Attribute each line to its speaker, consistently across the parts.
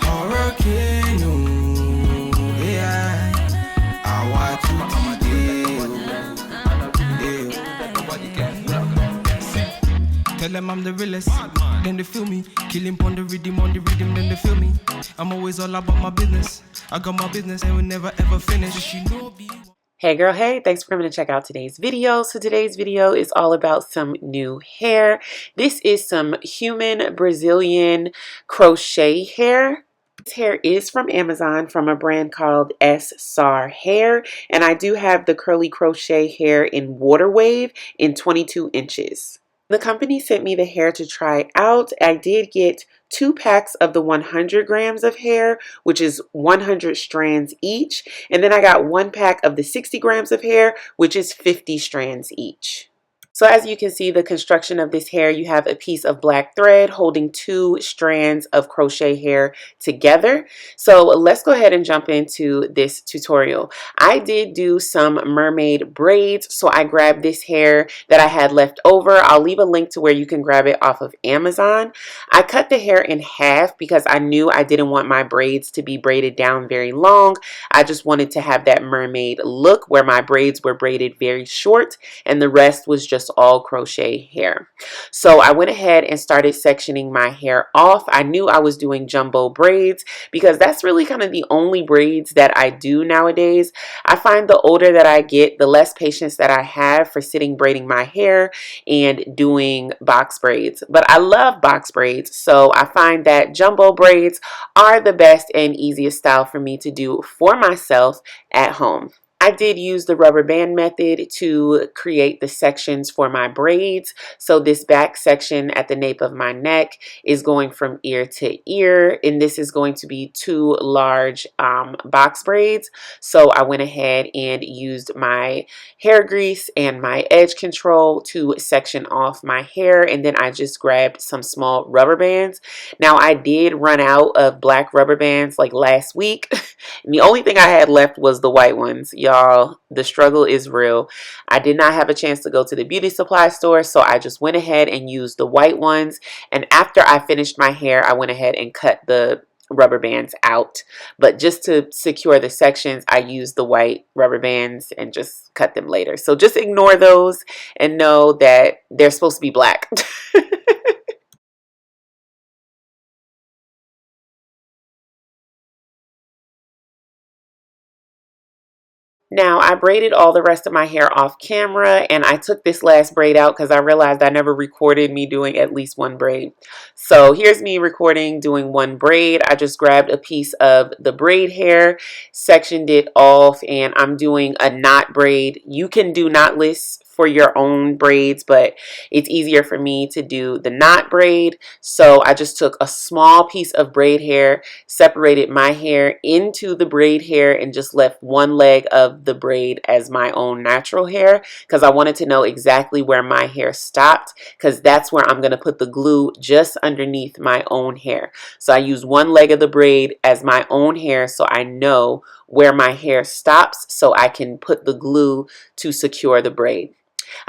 Speaker 1: Hurricane, yeah. I want to tell them I'm the realest, then they feel me. Killing on the rhythm, then they feel me. I'm always all about my business. I got my business and will never ever finish.
Speaker 2: Hey girl, hey, thanks for coming to check out today's video. So today's video is all about some new hair. This is some human Brazilian crochet hair. This hair is from Amazon from a brand called Ssawhair, and I do have the curly crochet hair in water wave in 22 inches. The company sent me the hair to try out. I did get 2 packs of the 100 grams of hair, which is 100 strands each. And then I got 1 pack of the 60 grams of hair, which is 50 strands each. So as you can see, the construction of this hair, you have a piece of black thread holding 2 strands of crochet hair together. So let's go ahead and jump into this tutorial. I did do some mermaid braids, so I grabbed this hair that I had left over. I'll leave a link to where you can grab it off of Amazon. I cut the hair in half because I knew I didn't want my braids to be braided down very long. I just wanted to have that mermaid look where my braids were braided very short and the rest was just all crochet hair. So I went ahead and started sectioning my hair off. I knew I was doing jumbo braids because that's really kind of the only braids that I do nowadays. I find the older that I get, the less patience that I have for sitting braiding my hair and doing box braids. But I love box braids, so I find that jumbo braids are the best and easiest style for me to do for myself at home. I did use the rubber band method to create the sections for my braids. So this back section at the nape of my neck is going from ear to ear, and this is going to be 2 large box braids. So I went ahead and used my hair grease and my edge control to section off my hair, and then I just grabbed some small rubber bands. Now I did run out of black rubber bands like last week, and the only thing I had left was the white ones. Y'all, the struggle is real. I did not have a chance to go to the beauty supply store, so I just went ahead and used the white ones. And after I finished my hair, I went ahead and cut the rubber bands out. But just to secure the sections, I used the white rubber bands and just cut them later. So just ignore those and know that they're supposed to be black. Now, I braided all the rest of my hair off camera, and I took this last braid out because I realized I never recorded me doing at least 1 braid. So here's me recording doing 1 braid. I just grabbed a piece of the braid hair, sectioned it off, and I'm doing a knot braid. You can do knotless for your own braids, but it's easier for me to do the knot braid. So I just took a small piece of braid hair, separated my hair into the braid hair, and just left 1 leg of the braid as my own natural hair because I wanted to know exactly where my hair stopped, because that's where I'm going to put the glue, just underneath my own hair. So I use 1 leg of the braid as my own hair so I know where my hair stops so I can put the glue to secure the braid.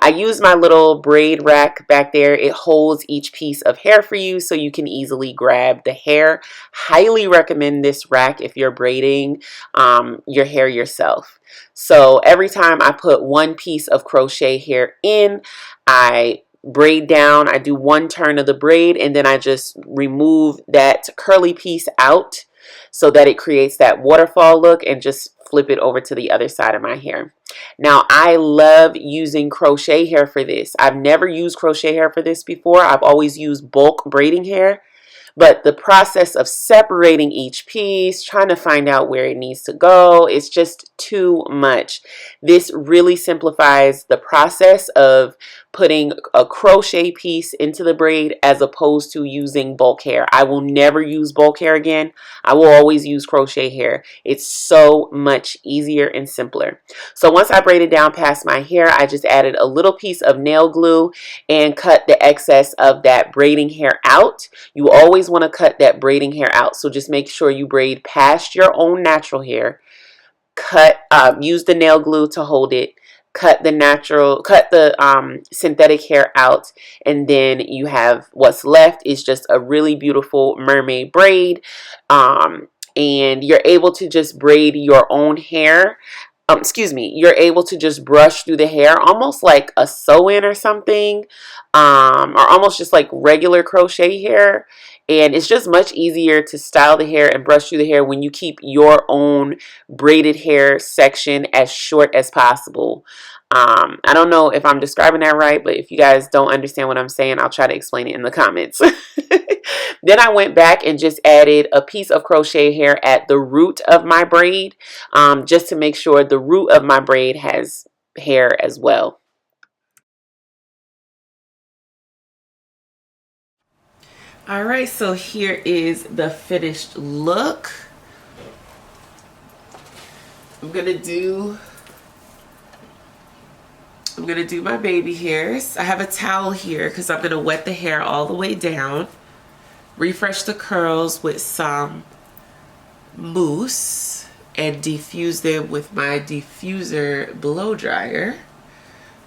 Speaker 2: I use my little braid rack back there. It holds each piece of hair for you so you can easily grab the hair. Highly recommend this rack if you're braiding your hair yourself. So every time I put 1 piece of crochet hair in, I braid down, I do 1 turn of the braid, and then I just remove that curly piece out so that it creates that waterfall look, and just flip it over to the other side of my hair. Now, I love using crochet hair for this. I've never used crochet hair for this before. I've always used bulk braiding hair. But the process of separating each piece, trying to find out where it needs to go, it's just too much. This really simplifies the process of putting a crochet piece into the braid as opposed to using bulk hair. I will never use bulk hair again. I will always use crochet hair. It's so much easier and simpler. So once I braided down past my hair, I just added a little piece of nail glue and cut the excess of that braiding hair out. You always want to cut that braiding hair out, so just make sure you braid past your own natural hair. Use the nail glue to hold it. cut the synthetic hair out, and then you have what's left is just a really beautiful mermaid braid. And you're able to just braid your own hair. Excuse me, you're able to just brush through the hair almost like a sew-in or something, or almost just like regular crochet hair. And it's just much easier to style the hair and brush through the hair when you keep your own braided hair section as short as possible. I don't know if I'm describing that right, but if you guys don't understand what I'm saying, I'll try to explain it in the comments. Then I went back and just added a piece of crochet hair at the root of my braid, just to make sure the root of my braid has hair as well. All right, so here is the finished look. I'm gonna do my baby hairs. I have a towel here because I'm gonna wet the hair all the way down. Refresh the curls with some mousse and diffuse them with my diffuser blow dryer.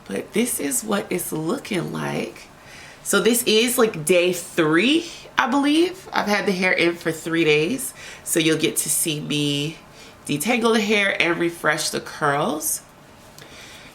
Speaker 2: But this is what it's looking like. So this is like day 3, I believe. I've had the hair in for 3 days. So you'll get to see me detangle the hair and refresh the curls.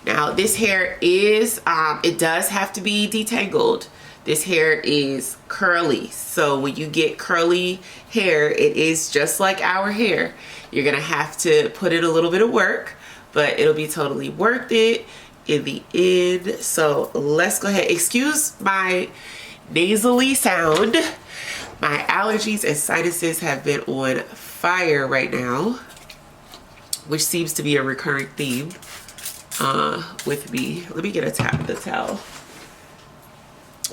Speaker 2: Now this hair is, it does have to be detangled. This hair is curly. So when you get curly hair, it is just like our hair. You're gonna have to put in a little bit of work, but it'll be totally worth it in the end. So let's go ahead. Excuse my nasally sound. My allergies and sinuses have been on fire right now, which seems to be a recurring theme with me. Let me get the towel.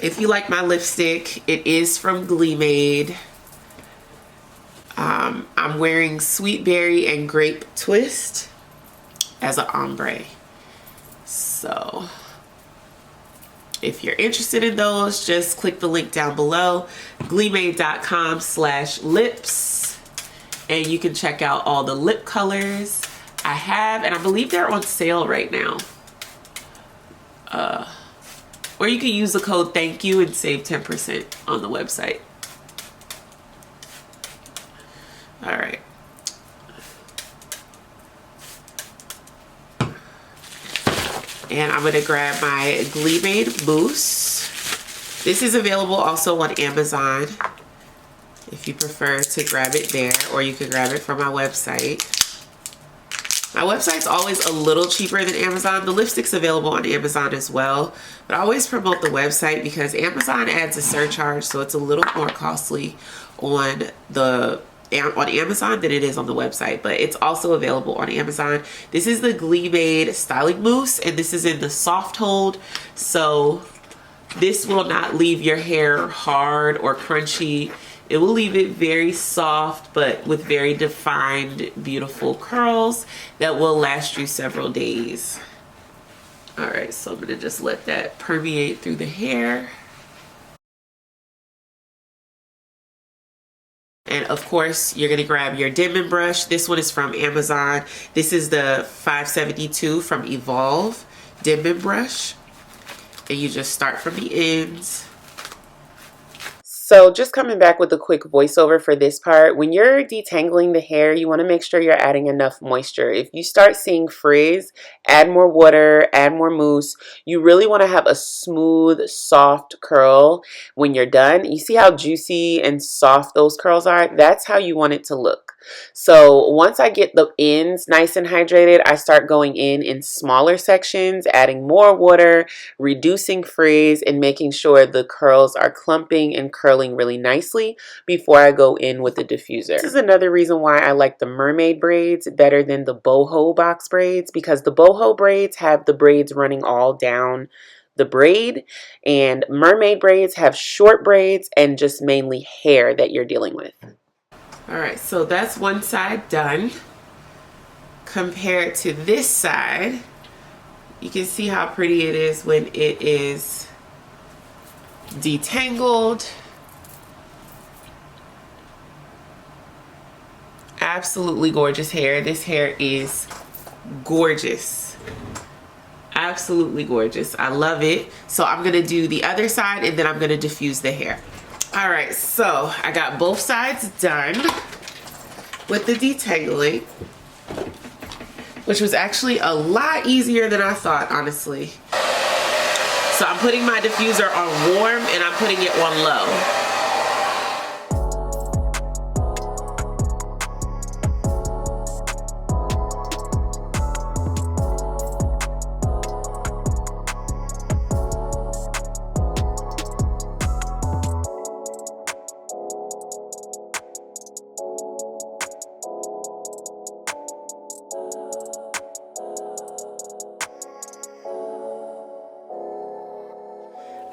Speaker 2: If you like my lipstick, it is from GLEEmade. I'm wearing Sweet Berry and Grape Twist as an ombre. So if you're interested in those, just click the link down below, GLEEmade.com/lips, and you can check out all the lip colors I have, and I believe they're on sale right now. Or you can use the code thank you and save 10% on the website. All right. And I'm going to grab my GLEEmade mousse. This is available also on Amazon if you prefer to grab it there, or you can grab it from my website. My website's always a little cheaper than Amazon. The lipstick's available on Amazon as well, but I always promote the website because Amazon adds a surcharge, so it's a little more costly on Amazon than it is on the website, but it's also available on Amazon. This is the GLEEmade styling mousse, and this is in the soft hold, so this will not leave your hair hard or crunchy. It will leave it very soft, but with very defined, beautiful curls that will last you several days. All right, so I'm gonna just let that permeate through the hair. And of course, you're gonna grab your dimming brush. This one is from Amazon. This is the 572 from Evolve dimming brush. And you just start from the ends. So just coming back with a quick voiceover for this part, when you're detangling the hair, you want to make sure you're adding enough moisture. If you start seeing frizz, add more water, add more mousse. You really want to have a smooth, soft curl when you're done. You see how juicy and soft those curls are? That's how you want it to look. So once I get the ends nice and hydrated, I start going in smaller sections, adding more water, reducing frizz, and making sure the curls are clumping and curling really nicely before I go in with the diffuser. This is another reason why I like the mermaid braids better than the boho box braids, because the boho braids have the braids running all down the braid, and mermaid braids have short braids and just mainly hair that you're dealing with. All right, so that's one side done. Compared to this side, you can see how pretty it is when it is detangled. Absolutely gorgeous hair. This hair is gorgeous. absolutely gorgeous. I love it. So I'm gonna do the other side and then I'm gonna diffuse the hair. All right, so I got both sides done with the detangling, which was actually a lot easier than I thought, honestly. So I'm putting my diffuser on warm and I'm putting it on low.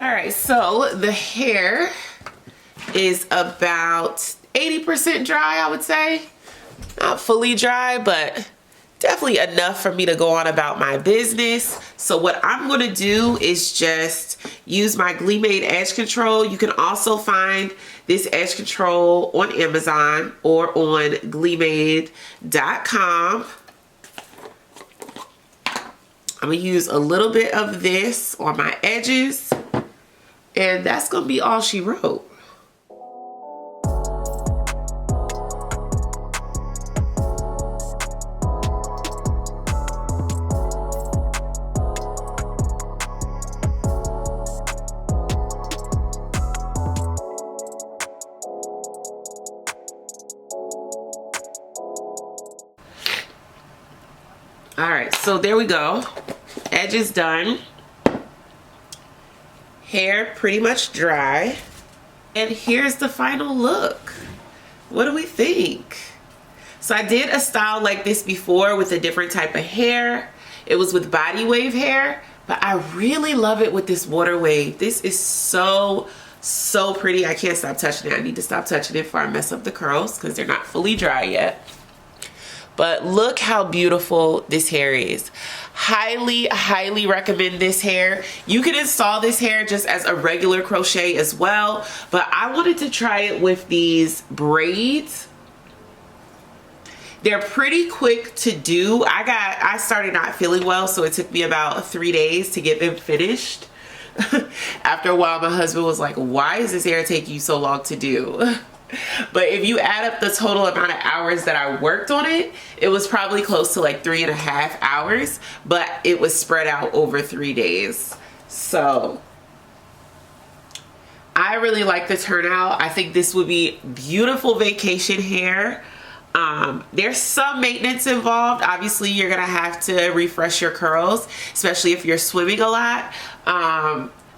Speaker 2: All right, so the hair is about 80% dry, I would say. Not fully dry, but definitely enough for me to go on about my business. So what I'm gonna do is just use my GLEEmade edge control. You can also find this edge control on Amazon or on GLEEmade.com. I'm gonna use a little bit of this on my edges. And that's gonna be all she wrote. All right, so there we go. Edge is done. Hair pretty much dry. And here's the final look. What do we think? So I did a style like this before with a different type of hair. It was with body wave hair, but I really love it with this water wave. This is so pretty. I can't stop touching it. I need to stop touching it before I mess up the curls because they're not fully dry yet. But look how beautiful this hair is. Highly recommend this hair. You can install this hair just as a regular crochet as well, but I wanted to try it with these braids. They're pretty quick to do. I started not feeling well, so it took me about 3 days to get them finished. After a while, my husband was like, why does this hair take you so long to do? But if you add up the total amount of hours that I worked on it, it was probably close to like 3.5 hours, but it was spread out over 3 days. So I really like the turnout. I think this would be beautiful vacation hair. There's some maintenance involved. Obviously, you're gonna have to refresh your curls, especially if you're swimming a lot.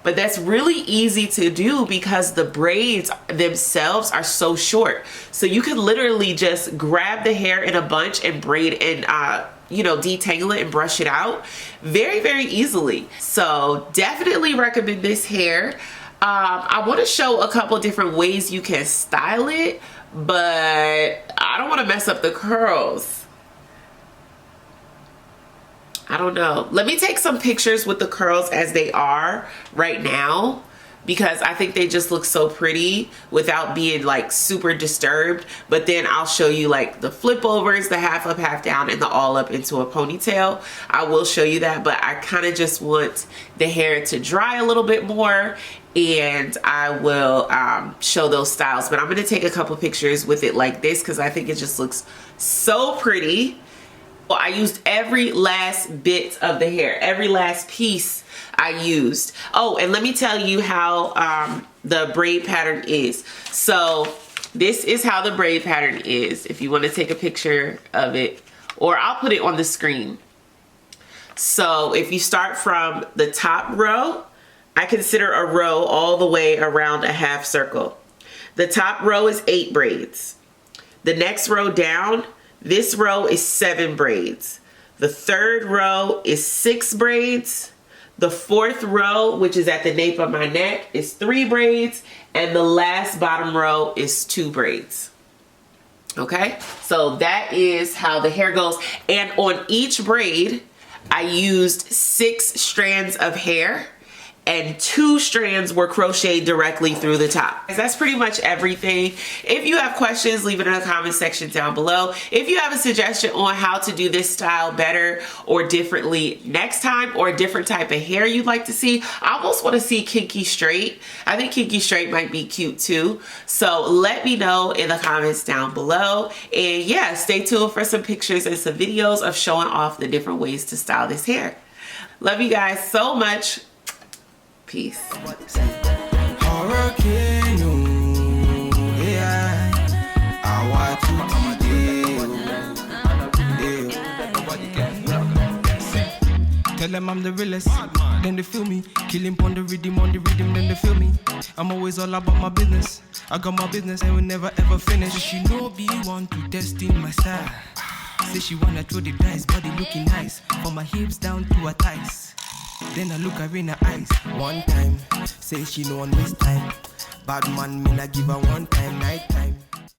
Speaker 2: But that's really easy to do because the braids themselves are so short. So you can literally just grab the hair in a bunch and braid and, you know, detangle it and brush it out very easily. So definitely recommend this hair. I want to show a couple different ways you can style it, but I don't want to mess up the curls. I don't know. Let me take some pictures with the curls as they are right now because I think they just look so pretty without being like super disturbed. But then I'll show you like the flip overs, the half up, half down, and the all up into a ponytail. I will show you that, but I kind of just want the hair to dry a little bit more and I will show those styles. But I'm going to take a couple pictures with it like this because I think it just looks so pretty. I used every last bit of the hair, every last piece I used. Oh, and let me tell you how the braid pattern is. So this is how the braid pattern is, if you want to take a picture of it, or I'll put it on the screen. So if you start from the top row, I consider a row all the way around a half circle. The top row is 8 braids. The next row down, this row is 7 braids. The third row is 6 braids. The fourth row, which is at the nape of my neck, is 3 braids. And the last bottom row is 2 braids. Okay, so that is how the hair goes. And on each braid, I used 6 strands of hair. and 2 strands were crocheted directly through the top. That's pretty much everything. If you have questions, leave it in the comment section down below. If you have a suggestion on how to do this style better or differently next time, or a different type of hair you'd like to see, I almost want to see kinky straight. I think kinky straight might be cute too. So let me know in the comments down below. And yeah, stay tuned for some pictures and some videos of showing off the different ways to style this hair. Love you guys so much. Peace.
Speaker 1: Tell them I'm the realest, then they feel me. Killing on the rhythm, then they feel me. I'm always all about my business. I got my business and will never ever finish. She know be want to test in my style. Say she wanna throw the dice, body looking nice. From my hips down to her thighs. Then I look her in her eyes. One time, say she no one waste time. Bad man, me not give her one time, night time.